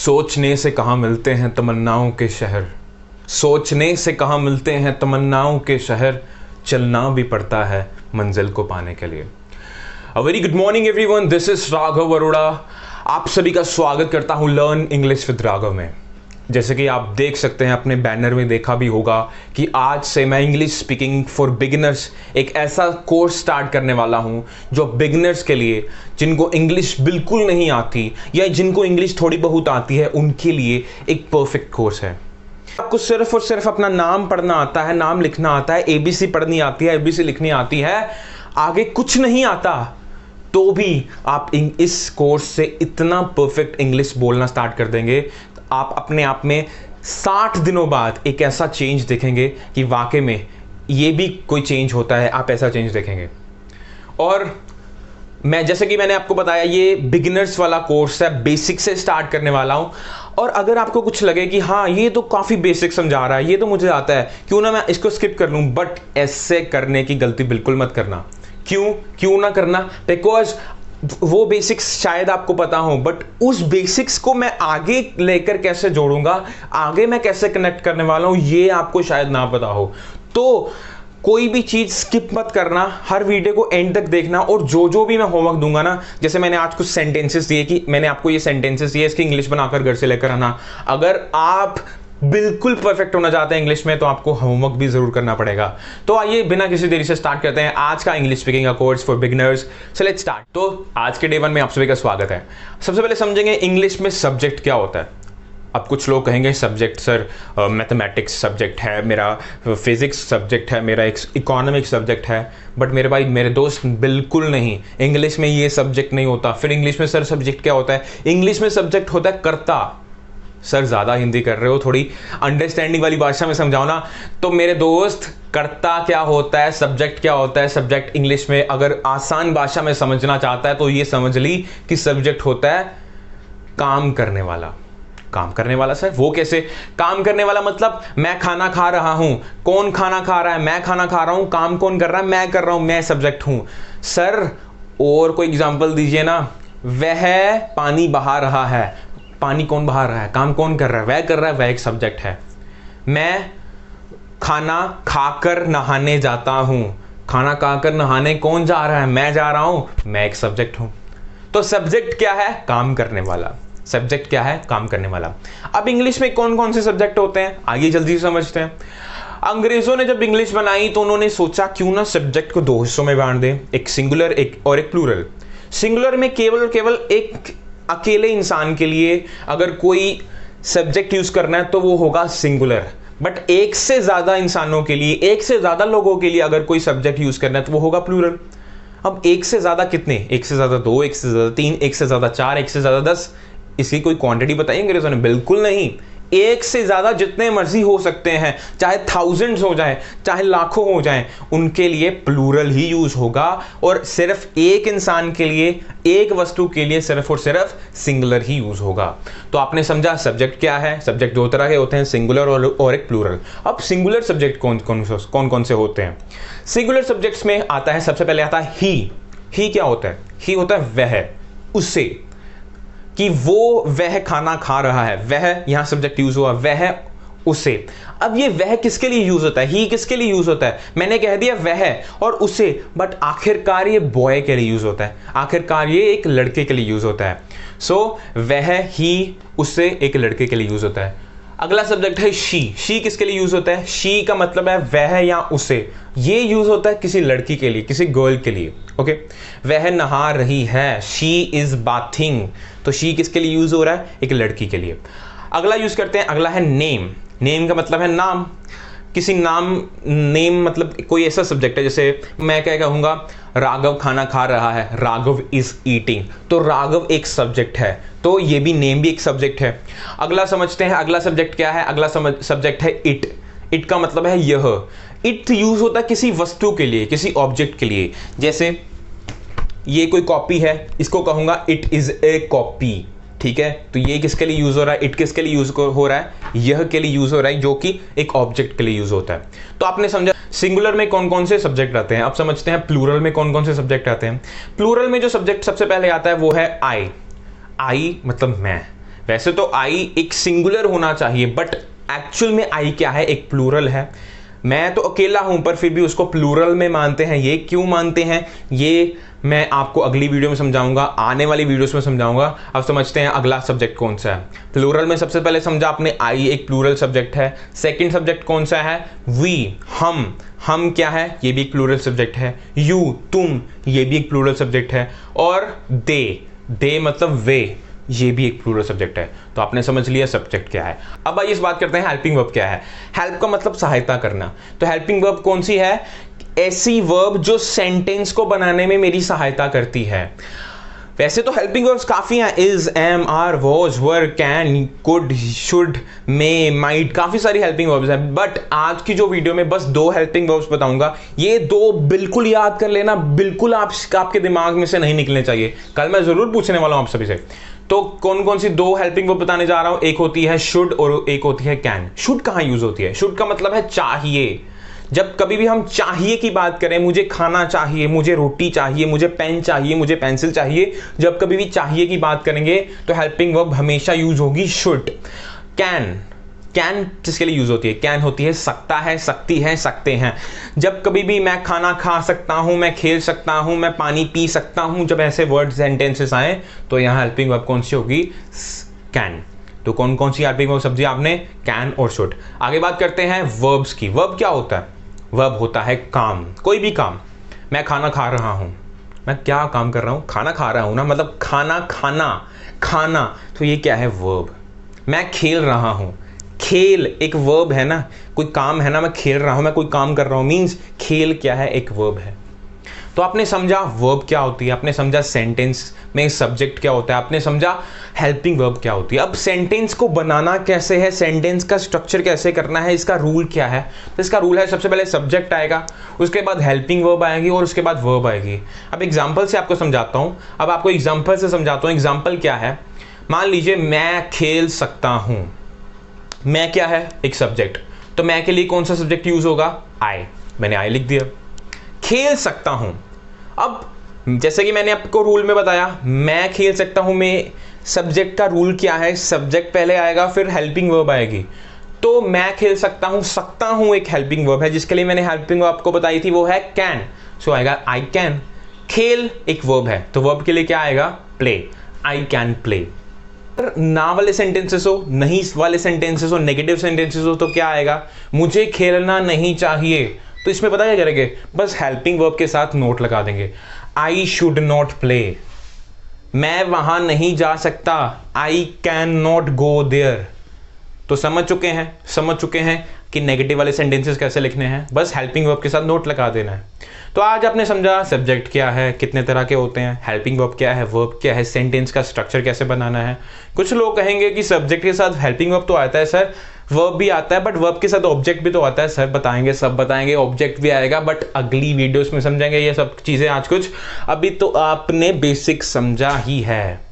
सोचने से कहाँ मिलते हैं तमन्नाओं के शहर, सोचने से कहाँ मिलते हैं तमन्नाओं के शहर, चलना भी पड़ता है मंजिल को पाने के लिए। A very good morning everyone, this is Raghav Arora. आप सभी का स्वागत करता हूँ लर्न इंग्लिश विद राघव में। जैसे कि आप देख सकते हैं, अपने बैनर में देखा भी होगा कि आज से मैं इंग्लिश स्पीकिंग फॉर बिगिनर्स एक ऐसा कोर्स स्टार्ट करने वाला हूं जो बिगिनर्स के लिए, जिनको इंग्लिश बिल्कुल नहीं आती या जिनको इंग्लिश थोड़ी बहुत आती है, उनके लिए एक परफेक्ट कोर्स है। आपको सिर्फ और सिर्फ अपना नाम पढ़ना आता है, नाम लिखना आता है, एबीसी पढ़नी आती है, एबीसी लिखनी आती है, आगे कुछ नहीं आता, तो भी आप इस कोर्स से इतना परफेक्ट इंग्लिश बोलना स्टार्ट कर देंगे, आप अपने आप में 60 दिनों बाद एक ऐसा चेंज देखेंगे कि वाकई में ये भी कोई चेंज होता है। आप ऐसा चेंज देखेंगे। और मैं, जैसे कि मैंने आपको बताया, ये बिगिनर्स वाला कोर्स है, बेसिक से स्टार्ट करने वाला हूं। और अगर आपको कुछ लगे कि हाँ ये तो काफ़ी बेसिक समझा रहा है, ये तो मुझे आता है, क्यों ना मैं इसको स्किप कर लूँ, बट ऐसे करने की गलती बिल्कुल मत करना। क्यों ना करना? बिकॉज वो बेसिक्स शायद आपको पता हो, बट उस बेसिक्स को मैं आगे लेकर कैसे जोड़ूंगा, आगे मैं कैसे कनेक्ट करने वाला हूं, ये आपको शायद ना पता हो। तो कोई भी चीज स्किप मत करना, हर वीडियो को एंड तक देखना। और जो भी मैं होमवर्क दूंगा ना, जैसे मैंने आज कुछ सेंटेंसेस दिए कि मैंने आपको ये सेंटेंसेस दिए, इसकी इंग्लिश बनाकर घर से लेकर आना। अगर आप बिल्कुल परफेक्ट होना चाहते हैं इंग्लिश में, तो आपको होमवर्क भी जरूर करना पड़ेगा। तो आइए बिना किसी देरी से स्टार्ट करते हैं आज का इंग्लिश स्पीकिंग का course for beginners. So let's start. तो आज के डे 1 में आप सभी का स्वागत है। सबसे पहले समझेंगे इंग्लिश में सब्जेक्ट क्या होता है। अब कुछ लोग कहेंगे सब्जेक्ट सर मैथमेटिक्स सब्जेक्ट है, मेरा फिजिक्स सब्जेक्ट है, मेरा इकोनॉमिक्स सब्जेक्ट है। बट मेरे भाई, मेरे दोस्त, बिल्कुल नहीं, इंग्लिश में ये सब्जेक्ट नहीं होता। फिर इंग्लिश में सर सब्जेक्ट क्या होता है? इंग्लिश में सब्जेक्ट होता है कर्ता। सर ज़्यादा हिंदी कर रहे हो, थोड़ी अंडरस्टैंडिंग वाली भाषा में समझाओ ना। तो मेरे दोस्त, कर्ता क्या होता है, सब्जेक्ट क्या होता है? सब्जेक्ट इंग्लिश में अगर आसान भाषा में समझना चाहता है तो ये समझ ली कि सब्जेक्ट होता है काम करने वाला। काम करने वाला सर, वो कैसे? काम करने वाला मतलब मैं खाना खा रहा हूं, कौन खाना खा रहा है? मैं खाना खा रहा हूं। काम कौन कर रहा है? मैं कर रहा हूं, मैं सब्जेक्ट हूं। सर और कोई एग्जांपल दीजिए ना। वह पानी बहा रहा है, पानी कौन बहा रहा है? काम कौन कर रहा है? वह कर रहा है, वह एक सब्जेक्ट है। मैं खाना खाकर नहाने जाता हूं, खाना खाकर नहाने कौन जा रहा है? मैं जा रहा हूं, मैं एक सब्जेक्ट हूं। तो सब्जेक्ट क्या है? काम करने वाला। सब्जेक्ट क्या है? काम करने वाला। अब इंग्लिश में कौन कौन से सब्जेक्ट होते हैं, आइए जल्दी से समझते हैं। अंग्रेजों ने जब इंग्लिश बनाई तो उन्होंने सोचा क्यों ना सब्जेक्ट को 2 हिस्सों में बांट दें, एक सिंगुलर और एक प्लूरल। सिंगुलर में केवल और केवल एक अकेले इंसान के लिए अगर कोई सब्जेक्ट यूज करना है तो वो होगा सिंगुलर। बट एक से ज्यादा इंसानों के लिए, एक से ज्यादा लोगों के लिए अगर कोई सब्जेक्ट यूज करना है तो वो होगा प्लूरल। अब एक से ज्यादा कितने? एक से ज्यादा 2, एक से ज्यादा 3, एक से ज्यादा 4, एक से ज्यादा 10। इसकी कोई क्वांटिटी बताई अंग्रेजों ने? बिल्कुल नहीं। एक से ज्यादा जितने मर्जी हो सकते हैं, चाहे थाउजेंड्स हो जाए, चाहे लाखों हो जाए, उनके लिए प्लूरल ही यूज होगा। और सिर्फ एक इंसान के लिए, एक वस्तु के लिए सिर्फ और सिर्फ सिंगुलर ही यूज होगा। तो आपने समझा सब्जेक्ट क्या है? सब्जेक्ट 2 तरह के होते हैं, सिंगुलर और एक प्लूरल। अब सिंगुलर सब्जेक्ट कौन कौन से होते हैं? सिंगुलर सब्जेक्ट्स में आता है, सबसे पहले आता है ही क्या होता है? ही होता है वह, उसे, कि वह खाना खा रहा है, वह यहां सब्जेक्ट यूज हुआ, वह उसे। अब ये वह किसके लिए यूज होता है? ही किसके लिए यूज होता है? मैंने कह दिया वह और उसे, बट आखिरकार ये बॉय के लिए यूज होता है, आखिरकार ये एक लड़के के लिए यूज होता है। सो वह, ही, उसे एक लड़के के लिए यूज होता है। अगला सब्जेक्ट है शी किसके लिए यूज होता है? शी का मतलब है वह या उसे। ये यूज होता है किसी लड़की के लिए, किसी गर्ल के लिए। ओके, वह नहा रही है, शी इज बाथिंग। तो शी किसके लिए यूज हो रहा है? एक लड़की के लिए। अगला यूज करते हैं, अगला है नेम का मतलब है नाम। किसी नेम मतलब कोई ऐसा सब्जेक्ट है, जैसे मैं क्या कहूंगा, राघव खाना खा रहा है, राघव इज ईटिंग। तो राघव एक सब्जेक्ट है, तो ये भी नेम भी एक सब्जेक्ट है। अगला समझते हैं, अगला सब्जेक्ट क्या है? अगला सब्जेक्ट है इट का मतलब है यह। इट यूज होता है किसी वस्तु के लिए, किसी ऑब्जेक्ट के लिए। जैसे ये कोई कॉपी है, इसको कहूंगा इट इज ए कॉपी। ठीक है, तो ये किसके लिए यूज हो रहा है? इट किसके लिए यूज हो रहा है? यह के लिए यूज हो रहा है, जो कि एक ऑब्जेक्ट के लिए यूज होता है। तो आपने समझा सिंगुलर में कौन कौन से सब्जेक्ट आते हैं। अब समझते हैं प्लूरल में कौन कौन से सब्जेक्ट आते हैं। प्लूरल में जो सब्जेक्ट सबसे पहले आता है वो है आई। आई मतलब मैं। वैसे तो आई एक सिंगुलर होना चाहिए, बट एक्चुअल में आई क्या है, एक प्लूरल है। मैं तो अकेला हूं पर फिर भी उसको प्लूरल में मानते हैं। ये क्यों मानते हैं ये मैं आपको अगली वीडियो में समझाऊंगा, आने वाली वीडियोस में समझाऊंगा। अब समझते हैं अगला सब्जेक्ट कौन सा है। प्लूरल में सबसे पहले समझा आपने आई एक प्लूरल सब्जेक्ट है। सेकंड सब्जेक्ट कौन सा है, वी, हम क्या है, ये भी एक प्लूरल सब्जेक्ट है। यू, तुम, ये भी एक प्लूरल सब्जेक्ट है। और दे मतलब वे, ये भी एक प्लूरल सब्जेक्ट है। तो आपने समझ लिया सब्जेक्ट क्या है। अब आइए इस बात करते हैं हेल्पिंग वर्ब क्या है। हेल्प का मतलब सहायता करना। तो हेल्पिंग वर्ब कौन सी है, ऐसी वर्ब जो सेंटेंस को बनाने में मेरी सहायता करती है। वैसे तो हेल्पिंग वर्ब्स काफी हैं, is, am, are, was, were, can, could, should, may, might, काफी सारी हेल्पिंग वर्ब्स हैं। बट आज की जो वीडियो में बस 2 हेल्पिंग वर्ब्स बताऊंगा। ये 2 बिल्कुल याद कर लेना, बिल्कुल आपके दिमाग में से नहीं निकलने चाहिए। कल मैं जरूर पूछने वाला हूं आप सभी से। तो कौन कौन सी 2 हेल्पिंग वर्ब बताने जा रहा हूं। एक होती है शुड और एक होती है कैन। शुड कहां यूज होती है, शुड का मतलब है चाहिए। जब कभी भी हम चाहिए की बात करें, मुझे खाना चाहिए, मुझे रोटी चाहिए, मुझे पेन चाहिए, मुझे पेंसिल चाहिए, जब कभी भी चाहिए की बात करेंगे तो हेल्पिंग वर्ब हमेशा यूज होगी शुड। कैन किसके लिए यूज होती है, कैन होती है सकता है, सकती है, सकते हैं। जब कभी भी मैं खाना खा सकता हूं, मैं खेल सकता हूं, मैं पानी पी सकता हूं, जब ऐसे वर्ड सेंटेंसेस आए तो यहां हेल्पिंग वर्ब कौन सी होगी, कैन। तो कौन कौन सी हेल्पिंग वर्ब सब्जी आपने, कैन और शुड। आगे बात करते हैं वर्ब्स की। वर्ब क्या होता है, वर्ब होता है काम, कोई भी काम। मैं खाना खा रहा हूं, मैं क्या काम कर रहा हूं, खाना खा रहा हूं ना, मतलब खाना, तो ये क्या है, वर्ब। मैं खेल रहा हूं, खेल एक वर्ब है ना, कोई काम है ना, मैं खेल रहा हूं, मैं कोई काम कर रहा हूं, मींस खेल क्या है, एक वर्ब है। तो आपने समझा वर्ब क्या होती है, आपने समझा सेंटेंस में सब्जेक्ट क्या होता है, आपने समझा हेल्पिंग वर्ब क्या होती है। अब सेंटेंस को बनाना कैसे है, सेंटेंस का स्ट्रक्चर कैसे करना है, इसका रूल क्या है। तो इसका रूल है, सबसे पहले सब्जेक्ट आएगा, उसके बाद हेल्पिंग वर्ब आएगी और उसके बाद वर्ब आएगी। अब एग्जाम्पल से आपको समझाता हूं। अब आपको एग्जाम्पल से समझाता हूं। एग्जाम्पल क्या है, मान लीजिए मैं खेल सकता हूं। मैं क्या है, एक सब्जेक्ट। तो मैं के लिए कौन सा सब्जेक्ट यूज होगा, आई। मैंने आई लिख दिया। खेल सकता हूं, अब जैसे कि मैंने आपको रूल में बताया, मैं खेल सकता हूं में सब्जेक्ट का रूल क्या है, सब्जेक्ट पहले आएगा फिर हेल्पिंग वर्ब आएगी। तो मैं खेल सकता हूं एक हेल्पिंग वर्ब है, जिसके लिए मैंने हेल्पिंग वर्ब आपको बताई थी, वो है कैन। सो आएगा आई कैन। खेल एक वर्ब है, तो वर्ब के लिए क्या आएगा, प्ले, आई कैन प्ले। ना वाले सेंटेंसेस हो, नहीं वाले सेंटेंसेस हो, नेगेटिव सेंटेंसेस हो, तो क्या आएगा, मुझे खेलना नहीं चाहिए। तो इसमें पता क्या करेंगे, बस हेल्पिंग वर्ब के साथ नोट लगा देंगे, आई शुड नॉट प्ले। मैं वहां नहीं जा सकता, I can not go there. तो समझ चुके हैं कि नेगेटिव वाले सेंटेंसेस कैसे लिखने हैं, बस हेल्पिंग वर्ब के साथ नोट लगा देना है। तो आज आपने समझा सब्जेक्ट क्या है, कितने तरह के होते हैं, हेल्पिंग वर्ब क्या है, वर्ब क्या है, सेंटेंस का स्ट्रक्चर कैसे बनाना है। कुछ लोग कहेंगे कि सब्जेक्ट के साथ हेल्पिंग वर्ब तो आता है सर, वर्ब भी आता है, बट वर्ब के साथ ऑब्जेक्ट भी तो आता है। सर बताएंगे, सब बताएंगे, ऑब्जेक्ट भी आएगा, बट अगली वीडियोस में समझेंगे ये सब चीजें। आज कुछ अभी तो आपने बेसिक समझा ही है।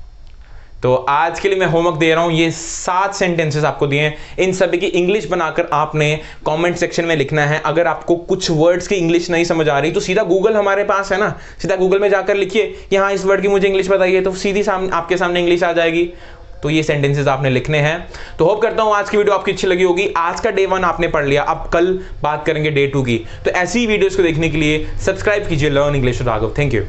तो आज के लिए मैं होमवर्क दे रहा हूं, ये 7 सेंटेंसेस आपको दिए हैं, इन सभी की इंग्लिश बनाकर आपने कमेंट सेक्शन में लिखना है। अगर आपको कुछ वर्ड्स की इंग्लिश नहीं समझ आ रही तो सीधा गूगल हमारे पास है ना, सीधा गूगल में जाकर लिखिए यहाँ इस वर्ड की मुझे इंग्लिश बताइए, तो सीधी आपके सामने इंग्लिश आ जाएगी। तो ये सेंटेंसेस आपने लिखने हैं। तो होप करता हूं आज की वीडियो आपकी अच्छी लगी होगी। आज का डे 1 आपने पढ़ लिया, अब कल बात करेंगे डे 2 की। तो ऐसी वीडियोस को देखने के लिए सब्सक्राइब कीजिए learn English with Raghav. Thank you.